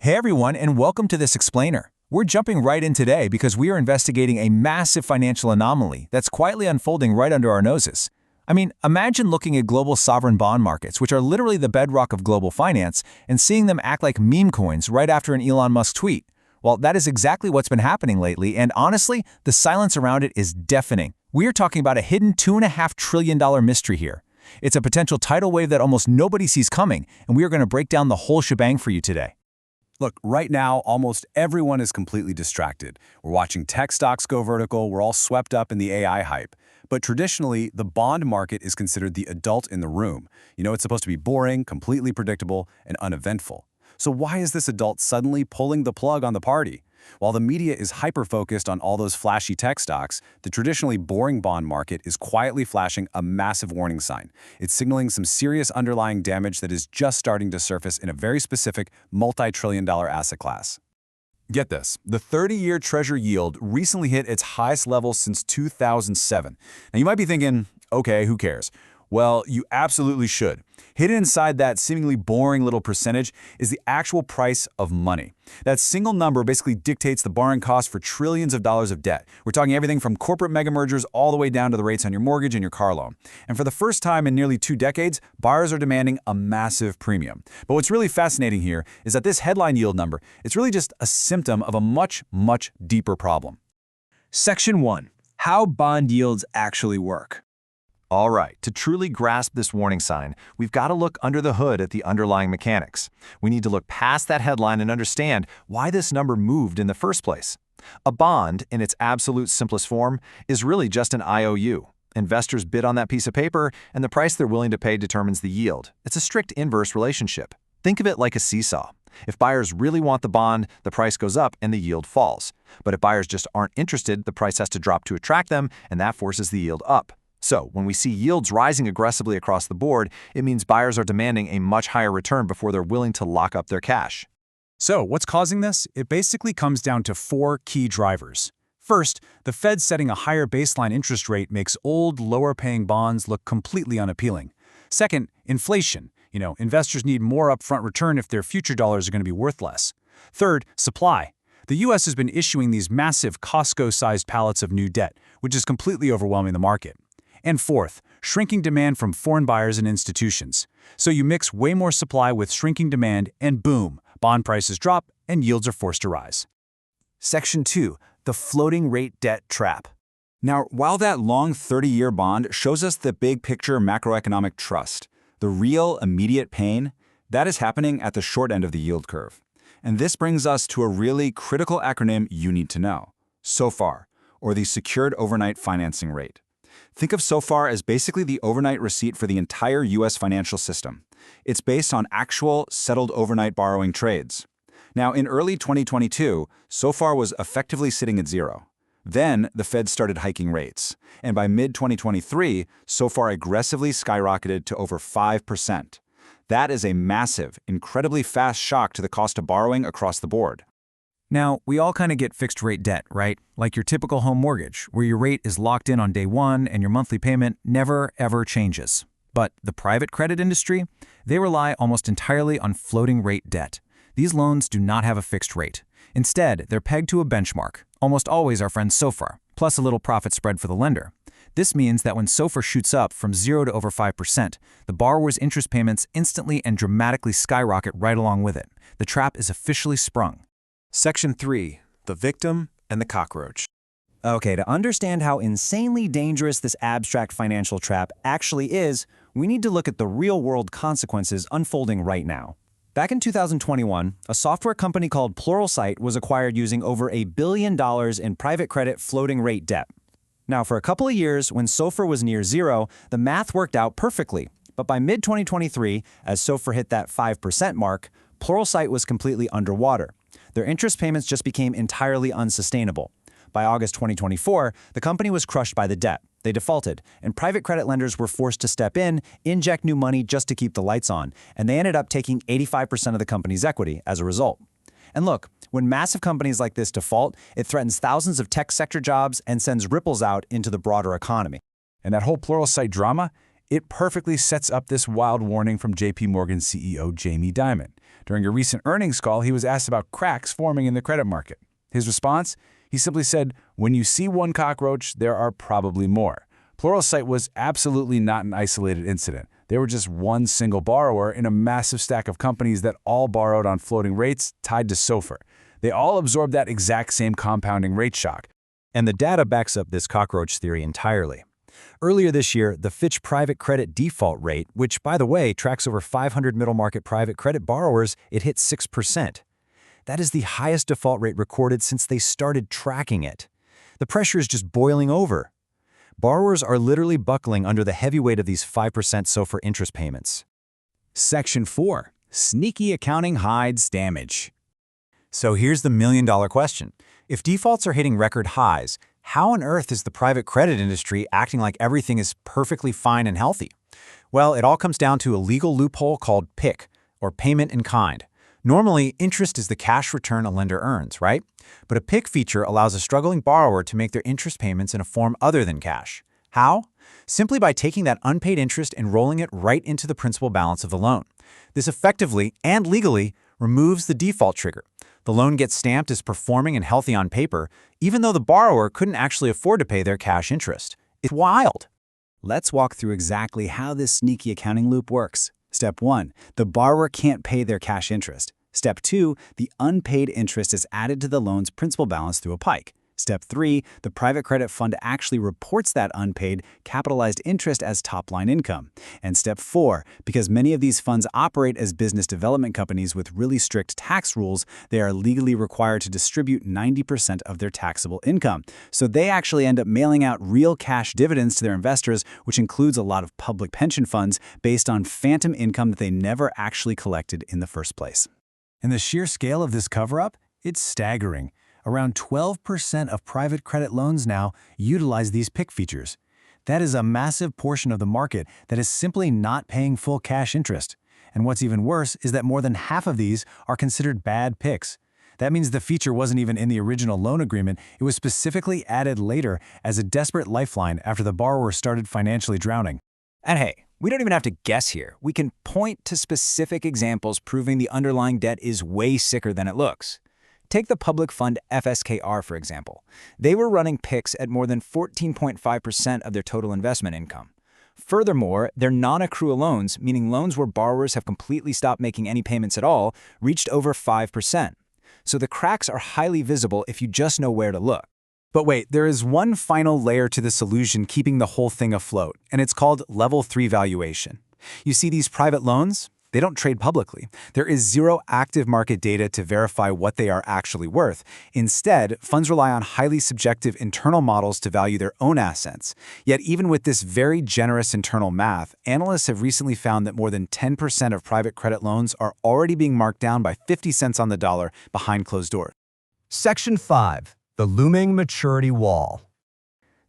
Hey everyone, and welcome to this explainer. We're jumping right in today because we are investigating a massive financial anomaly that's quietly unfolding right under our noses. I mean, imagine looking at global sovereign bond markets, which are literally the bedrock of global finance, and seeing them act like meme coins right after an Elon Musk tweet. Well, that is exactly what's been happening lately, and honestly, the silence around it is deafening. We are talking about a hidden $2.5 trillion mystery here. It's a potential tidal wave that almost nobody sees coming, and we are going to break down the whole shebang for you today. Look, right now, almost everyone is completely distracted. We're watching tech stocks go vertical, we're all swept up in the AI hype. But traditionally, the bond market is considered the adult in the room. It's supposed to be boring, completely predictable, and uneventful. So why is this adult suddenly pulling the plug on the party? While the media is hyper-focused on all those flashy tech stocks, the traditionally boring bond market is quietly flashing a massive warning sign. It's signaling some serious underlying damage that is just starting to surface in a very specific multi-trillion-dollar asset class. Get this, the 30-year Treasury yield recently hit its highest level since 2007. Now you might be thinking, okay, who cares? Well, you absolutely should. Hidden inside that seemingly boring little percentage is the actual price of money. That single number basically dictates the borrowing cost for trillions of dollars of debt. We're talking everything from corporate mega mergers all the way down to the rates on your mortgage and your car loan. And for the first time in nearly 2 decades, buyers are demanding a massive premium. But what's really fascinating here is that this headline yield number, it's really just a symptom of a much, much deeper problem. Section 1. How bond yields actually work. All right, to truly grasp this warning sign, we've got to look under the hood at the underlying mechanics. We need to look past that headline and understand why this number moved in the first place. A bond, in its absolute simplest form, is really just an IOU. Investors bid on that piece of paper, and the price they're willing to pay determines the yield. It's a strict inverse relationship. Think of it like a seesaw. If buyers really want the bond, the price goes up and the yield falls. But if buyers just aren't interested, the price has to drop to attract them, and that forces the yield up. So, when we see yields rising aggressively across the board, it means buyers are demanding a much higher return before they're willing to lock up their cash. So, what's causing this? It basically comes down to 4 key drivers. First, the Fed setting a higher baseline interest rate makes old, lower-paying bonds look completely unappealing. Second, inflation. Investors need more upfront return if their future dollars are going to be worth less. Third, supply. The U.S. has been issuing these massive Costco-sized pallets of new debt, which is completely overwhelming the market. And fourth, shrinking demand from foreign buyers and institutions. So you mix way more supply with shrinking demand, and boom, bond prices drop and yields are forced to rise. Section 2. The floating rate debt trap. Now, while that long 30-year bond shows us the big picture macroeconomic trust, the real immediate pain, that is happening at the short end of the yield curve. And this brings us to a really critical acronym you need to know: SOFR, or the Secured Overnight Financing Rate. Think of SOFR as basically the overnight receipt for the entire U.S. financial system. It's based on actual, settled overnight borrowing trades. Now, in early 2022, SOFR was effectively sitting at zero. Then, the Fed started hiking rates. And by mid-2023, SOFR aggressively skyrocketed to over 5%. That is a massive, incredibly fast shock to the cost of borrowing across the board. Now, we all kind of get fixed-rate debt, right? Like your typical home mortgage, where your rate is locked in on day one and your monthly payment never, ever changes. But the private credit industry, they rely almost entirely on floating-rate debt. These loans do not have a fixed rate. Instead, they're pegged to a benchmark, almost always our friend SOFR, plus a little profit spread for the lender. This means that when SOFR shoots up from 0 to over 5%, the borrower's interest payments instantly and dramatically skyrocket right along with it. The trap is officially sprung. Section 3. The victim and the cockroach. Okay, to understand how insanely dangerous this abstract financial trap actually is, we need to look at the real-world consequences unfolding right now. Back in 2021, a software company called Pluralsight was acquired using over $1 billion in private credit floating rate debt. Now, for a couple of years, when SOFR was near zero, the math worked out perfectly. But by mid-2023, as SOFR hit that 5% mark, Pluralsight was completely underwater. Their interest payments just became entirely unsustainable. By August 2024, the company was crushed by the debt. They defaulted, and private credit lenders were forced to step in, inject new money just to keep the lights on, and they ended up taking 85% of the company's equity as a result. And look, when massive companies like this default, it threatens thousands of tech sector jobs and sends ripples out into the broader economy. And that whole Pluralsight drama, It perfectly sets up this wild warning from JP Morgan CEO Jamie Dimon. During a recent earnings call, he was asked about cracks forming in the credit market. His response? He simply said, "When you see one cockroach, there are probably more." Pluralsight was absolutely not an isolated incident. They were just one single borrower in a massive stack of companies that all borrowed on floating rates tied to SOFR. They all absorbed that exact same compounding rate shock. And the data backs up this cockroach theory entirely. Earlier this year, the Fitch private credit default rate, which, by the way, tracks over 500 middle-market private credit borrowers, it hit 6%. That is the highest default rate recorded since they started tracking it. The pressure is just boiling over. Borrowers are literally buckling under the heavy weight of these 5% SOFR interest payments. Section 4. Sneaky accounting hides damage. So here's the million-dollar question. If defaults are hitting record highs, how on earth is the private credit industry acting like everything is perfectly fine and healthy? Well, it all comes down to a legal loophole called PIK, or payment in kind. Normally, interest is the cash return a lender earns, right? But a PIK feature allows a struggling borrower to make their interest payments in a form other than cash. How? Simply by taking that unpaid interest and rolling it right into the principal balance of the loan. This effectively and legally removes the default trigger. The loan gets stamped as performing and healthy on paper, even though the borrower couldn't actually afford to pay their cash interest. It's wild. Let's walk through exactly how this sneaky accounting loop works. Step 1. The borrower can't pay their cash interest. Step 2. The unpaid interest is added to the loan's principal balance through a PIK. Step 3. The private credit fund actually reports that unpaid, capitalized interest as top-line income. And Step 4. Because many of these funds operate as business development companies with really strict tax rules, they are legally required to distribute 90% of their taxable income. So they actually end up mailing out real cash dividends to their investors, which includes a lot of public pension funds based on phantom income that they never actually collected in the first place. And the sheer scale of this cover-up? It's staggering. Around 12% of private credit loans now utilize these PIK features. That is a massive portion of the market that is simply not paying full cash interest. And what's even worse is that more than half of these are considered bad PIKs. That means the feature wasn't even in the original loan agreement. It was specifically added later as a desperate lifeline after the borrower started financially drowning. And hey, we don't even have to guess here. We can point to specific examples proving the underlying debt is way sicker than it looks. Take the public fund FSKR, for example. They were running PIKs at more than 14.5% of their total investment income. Furthermore, their non-accrual loans, meaning loans where borrowers have completely stopped making any payments at all, reached over 5%. So the cracks are highly visible if you just know where to look. But wait, there is one final layer to the solution keeping the whole thing afloat, and it's called Level 3 valuation. You see these private loans? They don't trade publicly. There is zero active market data to verify what they are actually worth. Instead, funds rely on highly subjective internal models to value their own assets. Yet even with this very generous internal math, analysts have recently found that more than 10% of private credit loans are already being marked down by 50 cents on the dollar behind closed doors. Section 5. The looming maturity wall.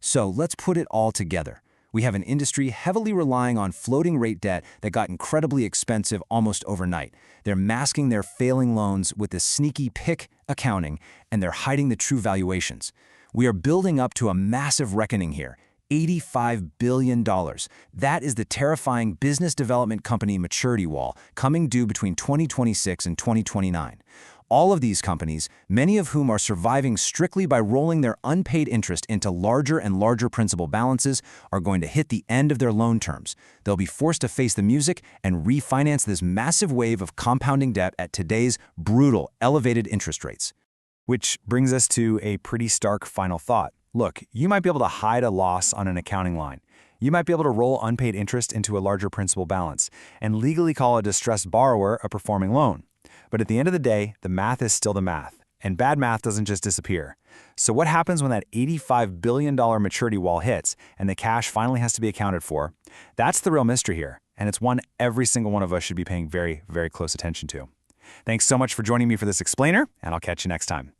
So let's put it all together. We have an industry heavily relying on floating rate debt that got incredibly expensive almost overnight. They're masking their failing loans with this sneaky PIK accounting, and they're hiding the true valuations. We are building up to a massive reckoning here. $85 billion. That is the terrifying business development company maturity wall coming due between 2026 and 2029. All of these companies, many of whom are surviving strictly by rolling their unpaid interest into larger and larger principal balances, are going to hit the end of their loan terms. They'll be forced to face the music and refinance this massive wave of compounding debt at today's brutal, elevated interest rates. Which brings us to a pretty stark final thought. Look, you might be able to hide a loss on an accounting line. You might be able to roll unpaid interest into a larger principal balance and legally call a distressed borrower a performing loan. But at the end of the day, the math is still the math, and bad math doesn't just disappear. So what happens when that $85 billion maturity wall hits and the cash finally has to be accounted for? That's the real mystery here, and it's one every single one of us should be paying very, very close attention to. Thanks so much for joining me for this explainer, and I'll catch you next time.